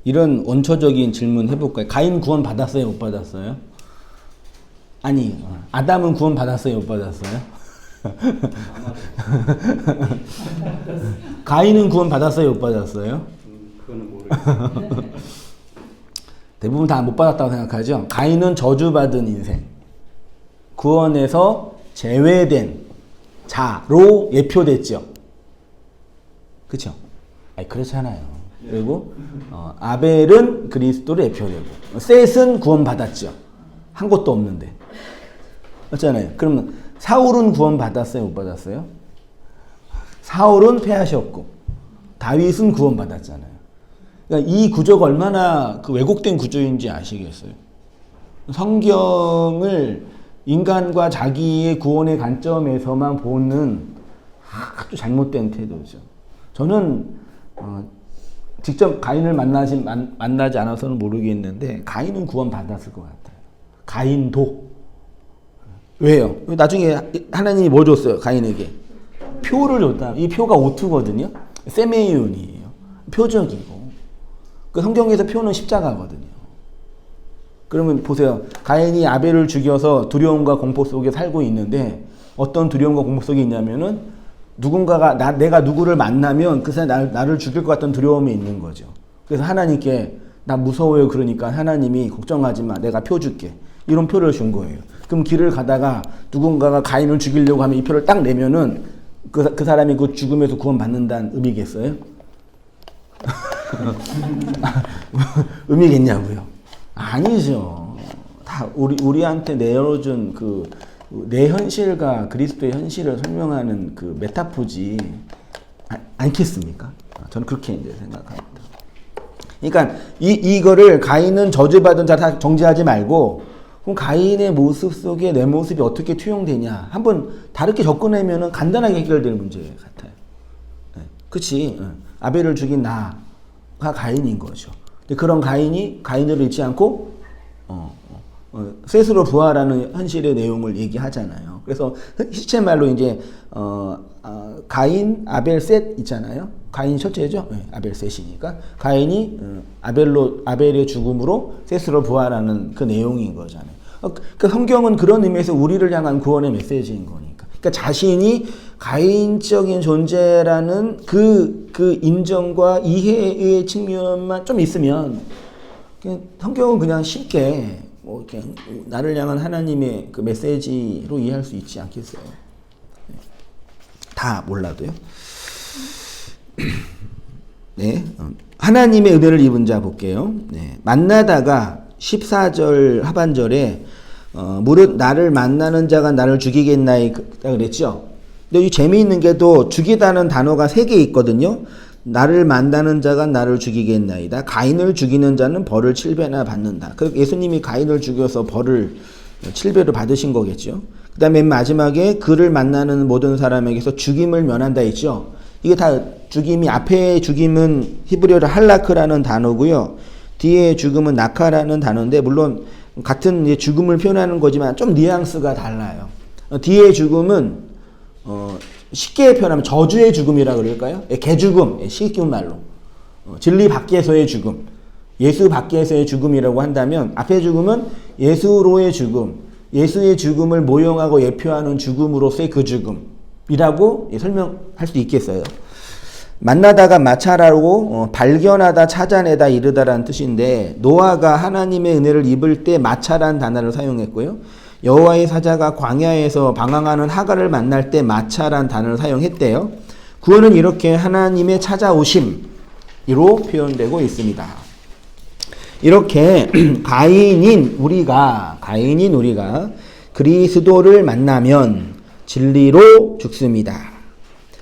이런 원초적인 질문 해볼까요? 가인 구원 받았어요? 못 받았어요? 아니, 아담은 구원 받았어요? 못 받았어요? 가인은 구원 받았어요? 못 받았어요? 그거는 모르겠어요. 대부분 다 못 받았다고 생각하죠? 가인은 저주받은 인생, 구원에서 제외된 자로 예표됐죠. 그렇죠? 아니 그렇잖아요. 그리고 아벨은 그리스도를 예표되고 셋은 구원받았죠. 한 것도 없는데. 맞잖아요. 그러면 사울은 구원받았어요? 못 받았어요? 사울은 패하셨고 다윗은 구원받았잖아요. 그러니까 이 구조가 얼마나 그 왜곡된 구조인지 아시겠어요? 성경을 인간과 자기의 구원의 관점에서만 보는 아주 잘못된 태도죠. 저는 직접 가인을 만나지 않아서는 모르겠는데 가인은 구원받았을 것 같아요. 가인도. 왜요? 나중에 하나님이 뭐 줬어요? 가인에게 표를 줬다. 이 표가 오투거든요. 세메이온이에요. 표적이고. 그 성경에서 표는 십자가거든요. 그러면 보세요. 가인이 아벨을 죽여서 두려움과 공포 속에 살고 있는데 어떤 두려움과 공포 속에 있냐면은 누군가가 내가 누구를 만나면 그 사람이 나를 죽일 것 같은 두려움이 있는 거죠. 그래서 하나님께 나 무서워요. 그러니까 하나님이 걱정하지 마. 내가 표 줄게. 이런 표를 준 거예요. 그럼 길을 가다가 누군가가 가인을 죽이려고 하면 이 표를 딱 내면은 그 사람이 그 죽음에서 구원받는다는 의미겠어요? 의미겠냐고요? 아니죠. 다 우리한테 내어준 내 현실과 그리스도의 현실을 설명하는 그 메타포지 않겠습니까? 저는 그렇게 이제 생각합니다. 그러니까 이거를 가인은 저주받은 자 다 정죄하지 말고, 그럼 가인의 모습 속에 내 모습이 어떻게 투영되냐 한번 다르게 접근하면은 간단하게 해결될 문제 같아요. 네. 그치? 아벨을 죽인 나가 가인인 거죠. 근데 그런 가인이 가인으로 있지 않고 셋으로 부활하는 현실의 내용을 얘기하잖아요. 그래서 시체말로 이제 가인, 아벨, 셋 있잖아요. 가인이 첫째죠. 네, 아벨 셋이니까 가인이 아벨의 죽음으로 셋으로 부활하는 그 내용인 거잖아요. 그 성경은 그런 의미에서 우리를 향한 구원의 메시지인 거니까. 그러니까 자신이 가인적인 존재라는 그 인정과 이해의 측면만 좀 있으면 성경은 그냥 쉽게 이렇게 나를 향한 하나님의 그 메시지로 이해할 수 있지 않겠어요? 다 몰라도요. 네, 하나님의 은혜를 입은 자 볼게요. 네, 만나다가 14절 하반절에 무릇 나를 만나는 자가 나를 죽이겠나이다 그랬죠. 근데 이 재미있는 게 또 죽이다는 단어가 3개 있거든요. 나를 만나는 자가 나를 죽이겠나이다. 가인을 죽이는 자는 벌을 7배나 받는다. 그래서 예수님이 가인을 죽여서 벌을 7배로 받으신 거겠죠. 그 다음에 맨 마지막에 그를 만나는 모든 사람에게서 죽임을 면한다 했죠. 이게 다 죽임이, 앞에 죽임은 히브리어로 할라크라는 단어고요. 뒤에 죽음은 나카라는 단어인데, 물론 같은 이제 죽음을 표현하는 거지만 좀 뉘앙스가 달라요. 뒤에 죽음은 쉽게 표현하면 저주의 죽음이라 그럴까요? 개죽음, 쉬운 말로. 진리 밖에서의 죽음, 예수 밖에서의 죽음이라고 한다면, 앞에 죽음은 예수로의 죽음, 예수의 죽음을 모형하고 예표하는 죽음으로서의 그 죽음이라고 설명할 수 있겠어요. 만나다가 마찰하고 발견하다, 찾아내다, 이르다라는 뜻인데, 노아가 하나님의 은혜를 입을 때 마찰한 단어를 사용했고요. 여호와의 사자가 광야에서 방황하는 하갈을 만날 때 마찰한 단어를 사용했대요. 구원은 이렇게 하나님의 찾아오심으로 표현되고 있습니다. 이렇게 가인인 우리가 그리스도를 만나면 진리로 죽습니다.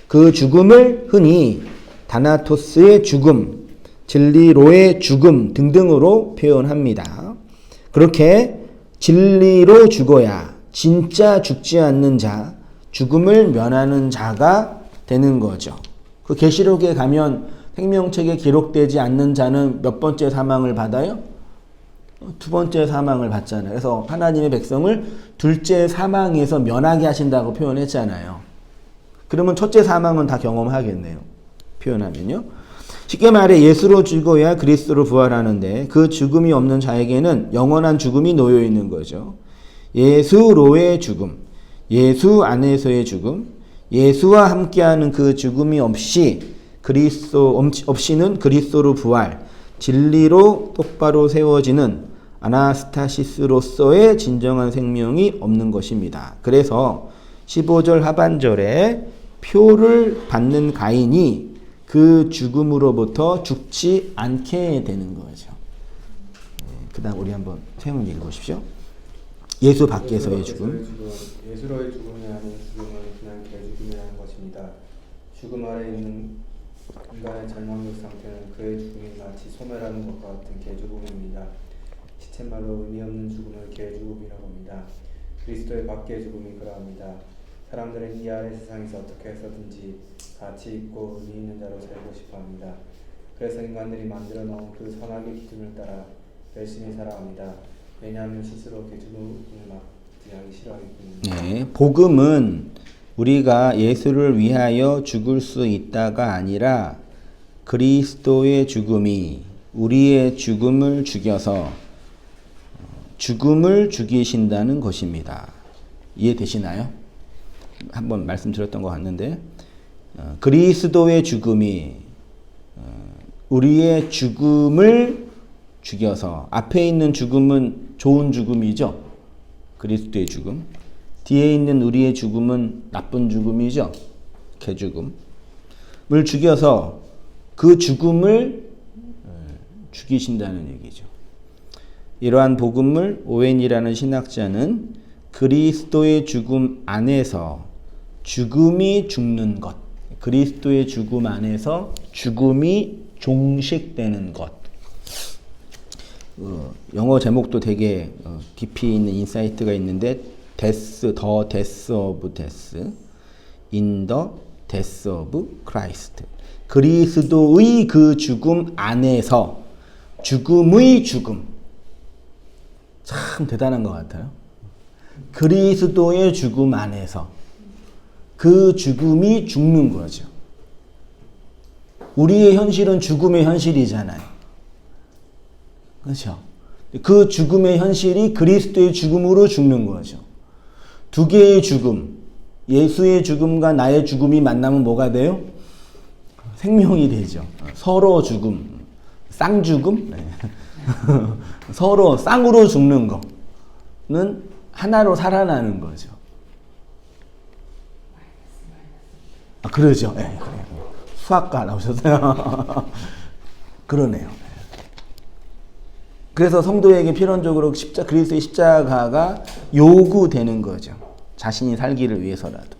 그 죽음을 흔히 다나토스의 죽음, 진리로의 죽음 등등으로 표현합니다. 그렇게 진리로 죽어야 진짜 죽지 않는 자, 죽음을 면하는 자가 되는 거죠. 그 계시록에 가면 생명책에 기록되지 않는 자는 몇 번째 사망을 받아요? 2번째 사망을 받잖아요. 그래서 하나님의 백성을 둘째 사망에서 면하게 하신다고 표현했잖아요. 그러면 첫째 사망은 다 경험하겠네요. 표현하면요. 쉽게 말해 예수로 죽어야 그리스도로 부활하는데, 그 죽음이 없는 자에게는 영원한 죽음이 놓여 있는 거죠. 예수로의 죽음, 예수 안에서의 죽음, 예수와 함께하는 그 죽음이 없이는 그리스도로 부활, 진리로 똑바로 세워지는 아나스타시스로서의 진정한 생명이 없는 것입니다. 그래서 15절 하반절에 표를 받는 가인이 그 죽음으로부터 죽지 않게 되는 거죠. 그 다음 우리 한번 세문 읽어보십시오. 예수 밖에서의 죽음. 예수로의 죽음이 아닌 죽음은 그냥 개죽음이라는 것입니다. 죽음 아래 있는 인간의 절망적 상태는 그의 죽음이 마치 소멸하는 것과 같은 개죽음입니다. 시체말로 의미 없는 죽음을 개죽음이라고 합니다. 그리스도의 밖의 죽음이 그러합니다. 사람들은 이 아래 세상에서 어떻게 해서든지 가치 있고 의미 있는 자로 살고 싶어합니다. 그래서 인간들이 만들어 놓은 그 선악의 기준을 따라 열심히 살아갑니다. 왜냐하면 스스로 개죽음을 맞이하기 싫어하기 때문입니다. 네, 복음은 우리가 예수를 위하여 죽을 수 있다가 아니라 그리스도의 죽음이 우리의 죽음을 죽여서 죽음을 죽이신다는 것입니다. 이해되시나요? 한번 말씀드렸던 것 같는데, 그리스도의 죽음이 우리의 죽음을 죽여서, 앞에 있는 죽음은 좋은 죽음이죠. 그리스도의 죽음. 뒤에 있는 우리의 죽음은 나쁜 죽음이죠. 개죽음을 죽여서 그 죽음을 죽이신다는 얘기죠. 이러한 복음을 오웬이라는 신학자는 그리스도의 죽음 안에서 죽음이 죽는 것, 그리스도의 죽음 안에서 죽음이 종식되는 것. 영어 제목도 되게 깊이 있는 인사이트가 있는데 death, the death of death, in the death of Christ. 그리스도의 그 죽음 안에서 죽음의 죽음. 참 대단한 것 같아요. 그리스도의 죽음 안에서 그 죽음이 죽는 거죠. 우리의 현실은 죽음의 현실이잖아요. 그렇죠? 그 죽음의 현실이 그리스도의 죽음으로 죽는 거죠. 두 개의 죽음, 예수의 죽음과 나의 죽음이 만나면 뭐가 돼요? 생명이 되죠. 서로 죽음, 쌍죽음? 네. 서로 쌍으로 죽는 거는 하나로 살아나는 거죠. 아, 그러죠. 네, 그래요. 수학과 나오셨어요. 그러네요. 그래서 성도에게 필연적으로 그리스도의 십자가가 요구되는 거죠. 자신이 살기를 위해서라도.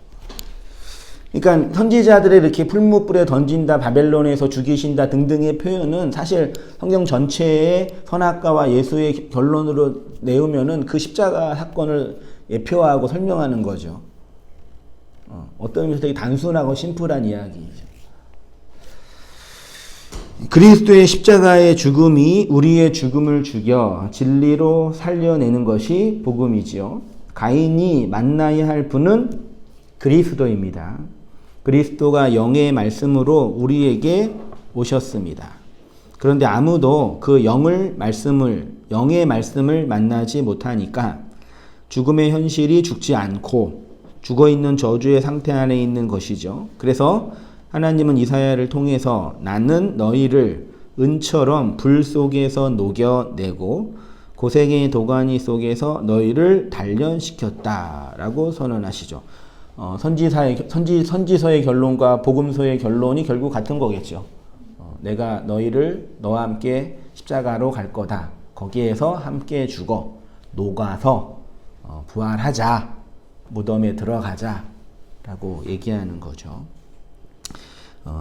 그러니까 선지자들을 이렇게 풀무불에 던진다, 바벨론에서 죽이신다 등등의 표현은 사실 성경 전체의 선악과와 예수의 결론으로 내우면은 그 십자가 사건을 예표하고 설명하는 거죠. 어떤 의미에서 되게 단순하고 심플한 이야기이죠. 그리스도의 십자가의 죽음이 우리의 죽음을 죽여 진리로 살려내는 것이 복음이지요. 가인이 만나야 할 분은 그리스도입니다. 그리스도가 영의 말씀으로 우리에게 오셨습니다. 그런데 아무도 그 영의 말씀을 만나지 못하니까 죽음의 현실이 죽지 않고 죽어있는 저주의 상태 안에 있는 것이죠. 그래서 하나님은 이사야를 통해서 나는 너희를 은처럼 불 속에서 녹여내고 고생의 도가니 속에서 너희를 단련시켰다라고 선언하시죠. 선지서의 결론과 복음서의 결론이 결국 같은 거겠죠. 내가 너희를 너와 함께 십자가로 갈 거다. 거기에서 함께 죽어 녹아서 부활하자. 무덤에 들어가자. 라고 얘기하는 거죠.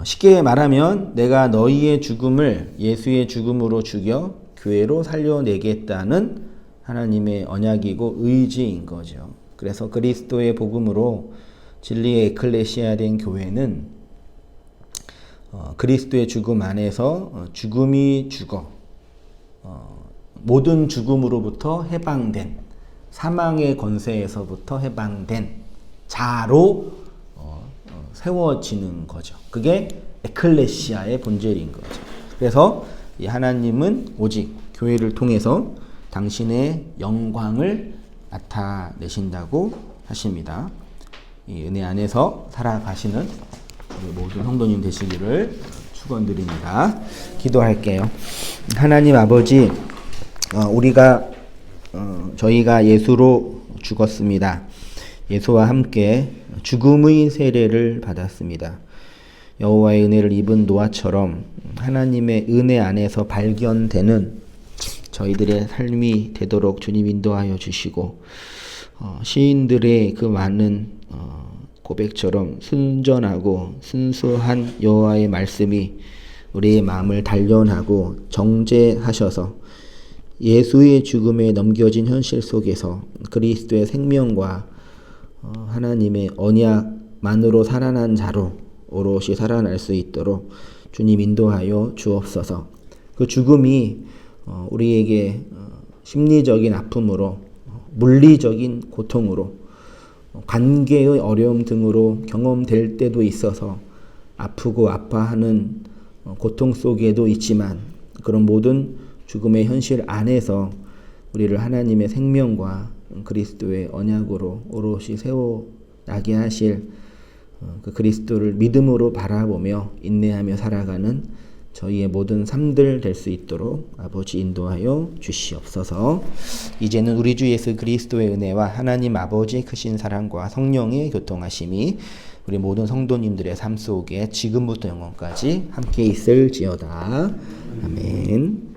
쉽게 말하면 내가 너희의 죽음을 예수의 죽음으로 죽여 교회로 살려내겠다는 하나님의 언약이고 의지인 거죠. 그래서 그리스도의 복음으로 진리의 에클레시아 된 교회는 그리스도의 죽음 안에서 죽음이 죽어 모든 죽음으로부터 해방된 사망의 권세에서부터 해방된 자로 세워지는 거죠. 그게 에클레시아의 본질인 거죠. 그래서 이 하나님은 오직 교회를 통해서 당신의 영광을 나타내신다고 하십니다. 이 은혜 안에서 살아가시는 우리 모든 성도님 되시기를 축원드립니다. 기도할게요. 하나님 아버지, 저희가 예수로 죽었습니다. 예수와 함께 죽음의 세례를 받았습니다. 여호와의 은혜를 입은 노아처럼 하나님의 은혜 안에서 발견되는 저희들의 삶이 되도록 주님 인도하여 주시고 시인들의 그 많은 고백처럼 순전하고 순수한 여호와의 말씀이 우리의 마음을 단련하고 정죄하셔서 예수의 죽음에 넘겨진 현실 속에서 그리스도의 생명과 하나님의 언약만으로 살아난 자로 오롯이 살아날 수 있도록 주님 인도하여 주옵소서. 그 죽음이 우리에게 심리적인 아픔으로 물리적인 고통으로 관계의 어려움 등으로 경험될 때도 있어서 아프고 아파하는 고통 속에도 있지만 그런 모든 죽음의 현실 안에서 우리를 하나님의 생명과 그리스도의 언약으로 오롯이 세워나게 하실 그 그리스도를 믿음으로 바라보며 인내하며 살아가는 저희의 모든 삶들 될 수 있도록 아버지 인도하여 주시옵소서. 이제는 우리 주 예수 그리스도의 은혜와 하나님 아버지의 크신 사랑과 성령의 교통하심이 우리 모든 성도님들의 삶 속에 지금부터 영원까지 함께 있을지어다. 아멘.